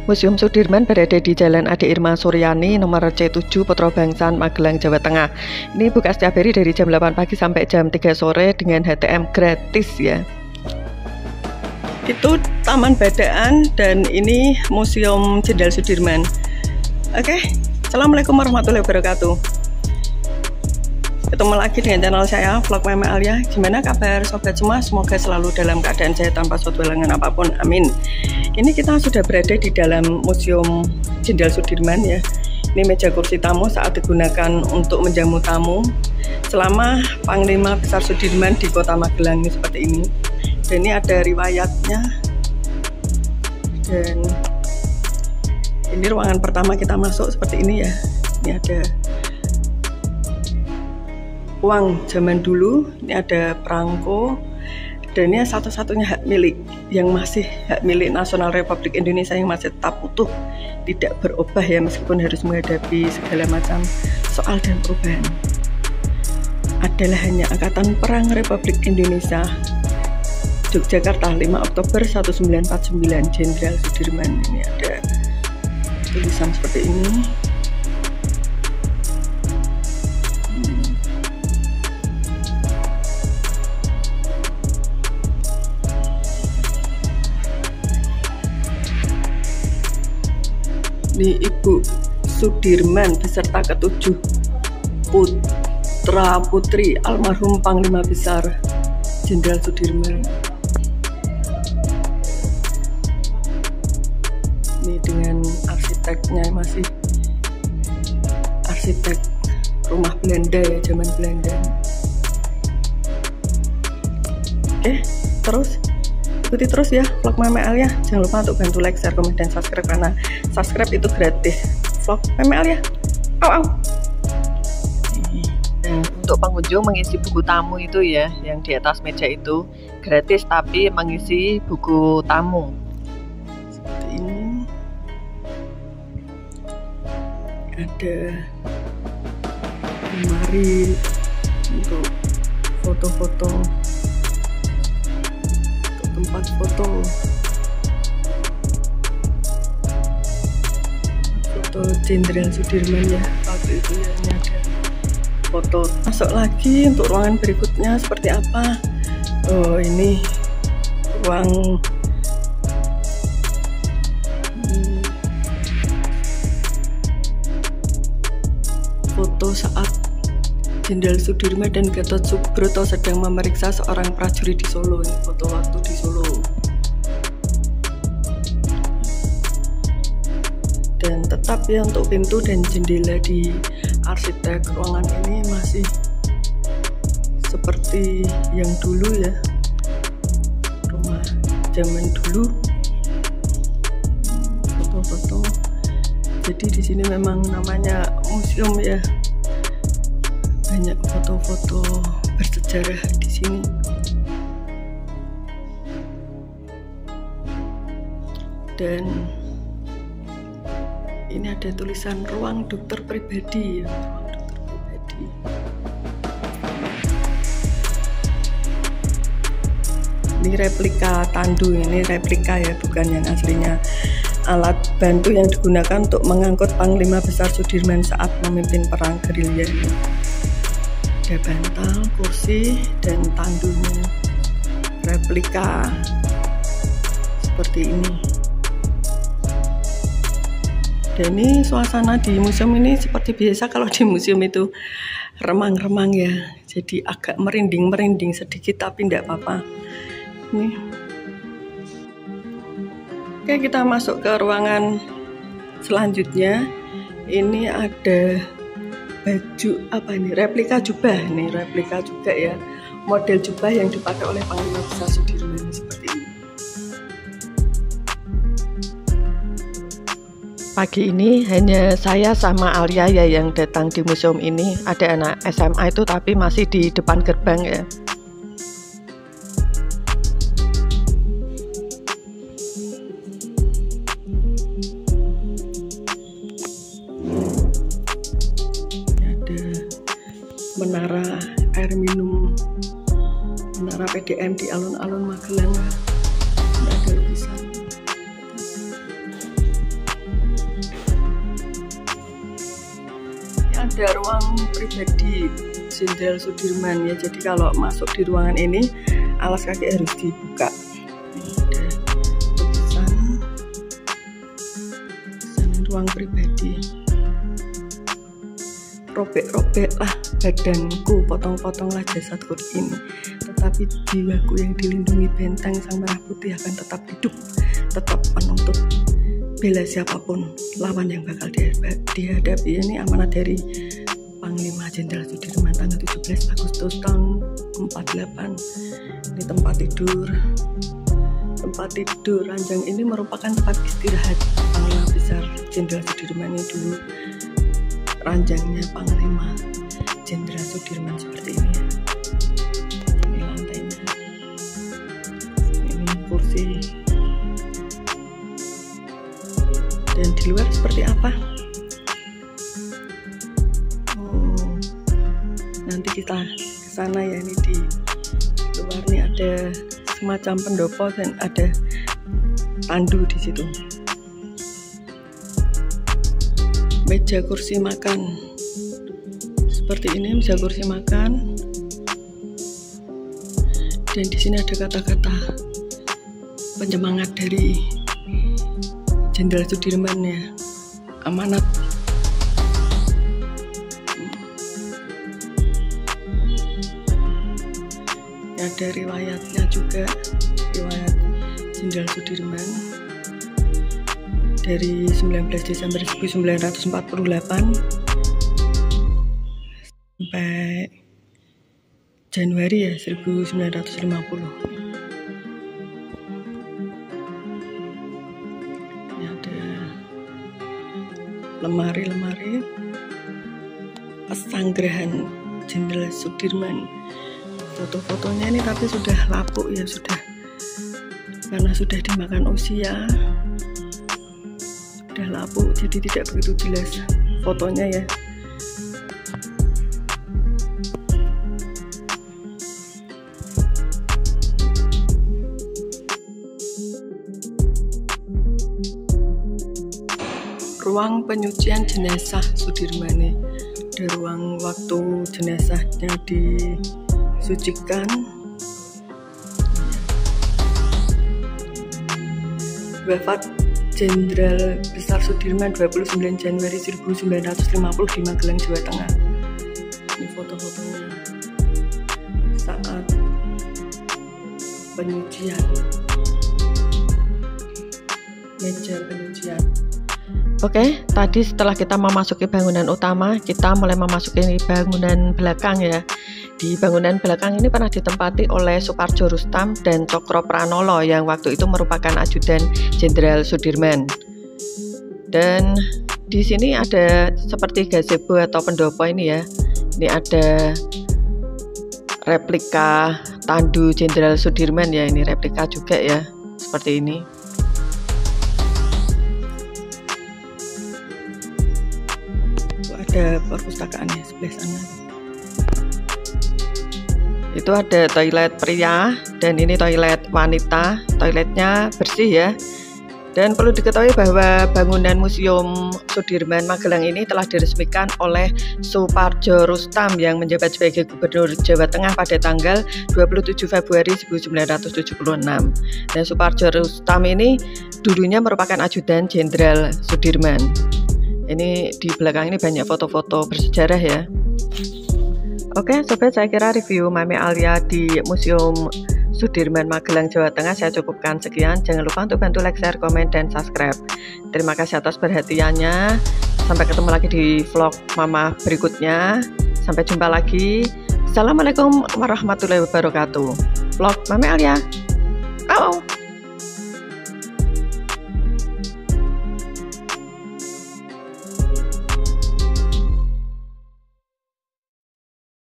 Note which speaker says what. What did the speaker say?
Speaker 1: Museum Sudirman berada di Jalan Ade Irma Suryani, nomor C7, Putra Bangsan, Magelang, Jawa Tengah. Ini buka setiap hari dari jam 8 pagi sampai jam 3 sore dengan HTM gratis ya. Itu Taman Badaan dan ini Museum Jenderal Sudirman. Oke, Assalamualaikum warahmatullahi wabarakatuh. Ketemu lagi dengan channel saya, Vlog Meme Alia. Gimana kabar sobat semua? Semoga selalu dalam keadaan sehat tanpa suatu halangan apapun, amin. Ini kita sudah berada di dalam Museum Jenderal Sudirman ya. Ini meja kursi tamu saat digunakan untuk menjamu tamu selama Panglima Besar Sudirman di Kota Magelang seperti ini. Dan ini ada riwayatnya. Dan ini ruangan pertama kita masuk seperti ini ya. Ini ada uang zaman dulu, ini ada perangko, dan ini satu-satunya hak milik yang masih hak milik Nasional Republik Indonesia yang masih tetap utuh, tidak berubah ya, meskipun harus menghadapi segala macam soal dan perubahan. Adalah hanya Angkatan Perang Republik Indonesia Yogyakarta 5 Oktober 1949 Jenderal Sudirman. Ini ada tulisan seperti ini. Ini Ibu Sudirman beserta ketujuh putra putri almarhum Panglima Besar Jenderal Sudirman. Ini dengan arsiteknya masih arsitek rumah Belanda ya, zaman Belanda. Oke, terus ikuti terus ya Vlog Meme Alia. Jangan lupa untuk bantu like, share, komen, dan subscribe karena subscribe itu gratis. Vlog Meme Alia. Au au. Nah, untuk pengunjung mengisi buku tamu itu ya, yang di atas meja itu gratis, tapi mengisi buku tamu seperti ini. Ada lemari untuk foto-foto, tempat foto Jenderal Sudirman ya waktu itu ya. Ini ada foto. Masuk lagi untuk ruangan berikutnya seperti apa. Oh, ini ruang foto saat Jenderal Sudirman dan Gatot Subroto sedang memeriksa seorang prajurit di Solo. Ini foto waktu di Solo. Dan tetap ya untuk pintu dan jendela di arsitek ruangan ini masih seperti yang dulu ya, rumah zaman dulu. Foto-foto. Jadi di sini memang namanya museum ya. Banyak foto-foto bersejarah di sini. Dan ini ada tulisan ruang dokter pribadi ya, ruang dokter pribadi. Ini replika tandu, ini replika ya, bukan yang aslinya. Alat bantu yang digunakan untuk mengangkut Panglima Besar Sudirman saat memimpin perang gerilya. Ada bantal, kursi, dan tandunya replika seperti ini. Dan ini suasana di museum ini seperti biasa kalau di museum itu remang-remang ya, jadi agak merinding-merinding sedikit tapi tidak apa-apa. Ini. Oke, kita masuk ke ruangan selanjutnya. Ini ada baju apa ini, replika jubah. Ini replika juga ya, model jubah yang dipakai oleh Panglima Besar Sudirman seperti ini. Pagi ini hanya saya sama Alia ya yang datang di museum ini. Ada anak SMA itu tapi masih di depan gerbang ya. Ada menara air minum, menara PDM di alun-alun Magelang. Ada lukisan. ada ruang pribadi Jenderal Sudirman ya. Jadi kalau masuk di ruangan ini alas kaki harus dibuka. Ini ada lukisan ruang pribadi. Robek-robek lah badanku, potong-potonglah jasadku ini, tetapi jiwaku yang dilindungi benteng Sang Merah Putih akan tetap hidup, tetap menuntut bela siapapun lawan yang bakal dihadapi. Ini amanat dari Panglima Jenderal Sudirman tanggal 17 Agustus tahun 48. Ini tempat tidur ranjang ini merupakan tempat istirahat Panglima Besar Jenderal Sudirman. Ini dulu ranjangnya Panglima Jenderal Sudirman seperti ini ya. Ini lantainya, ini kursi, dan di luar seperti apa? Nanti kita ke sana ya. Ini di luar nih ada semacam pendopo dan ada tandu di situ. Meja kursi makan seperti ini, meja kursi makan, dan di sini ada kata-kata penyemangat dari Jenderal Sudirman ya, amanat. Ada riwayatnya juga, riwayat Jenderal Sudirman dari 19 Desember 1948 sampai Januari ya 1950. Ini ada lemari-lemari pesanggrahan Jenderal Sudirman. Foto-fotonya ini tapi sudah lapuk ya, sudah karena sudah dimakan usia, sudah lapuk, jadi tidak begitu jelas fotonya ya. Ruang penyucian jenazah Sudirman nih, ada ruang waktu jenazahnya disucikan. Wafat Jenderal Besar Sudirman 29 Januari 1950 di Magelang, Jawa Tengah. Ini foto-fotonya saat penyucian, meja penyucian.
Speaker 2: Oke, tadi setelah kita memasuki bangunan utama, kita mulai memasuki bangunan belakang ya. Di bangunan belakang ini pernah ditempati oleh Supardjo Rustam dan Cokro Pranolo yang waktu itu merupakan ajudan Jenderal Sudirman. Dan di sini ada seperti gazebo atau pendopo ini ya. Ini ada replika tandu Jenderal Sudirman ya, ini replika juga ya, seperti ini.
Speaker 1: Ada perpustakaannya sebelah sana.
Speaker 2: Itu ada toilet pria dan ini toilet wanita. Toiletnya bersih ya. Dan perlu diketahui bahwa bangunan Museum Sudirman Magelang ini telah diresmikan oleh Supardjo Rustam yang menjabat sebagai Gubernur Jawa Tengah pada tanggal 27 Februari 1976. Dan Supardjo Rustam ini dulunya merupakan ajudan Jenderal Sudirman. Ini di belakang ini banyak foto-foto bersejarah ya. Oke sobat, saya kira review Mami Alia di Museum Sudirman Magelang, Jawa Tengah saya cukupkan sekian. Jangan lupa untuk bantu like, share, komen, dan subscribe. Terima kasih atas perhatiannya. Sampai ketemu lagi di vlog Mama berikutnya. Sampai jumpa lagi. Assalamualaikum warahmatullahi wabarakatuh. Vlog Mami Alia. Oh.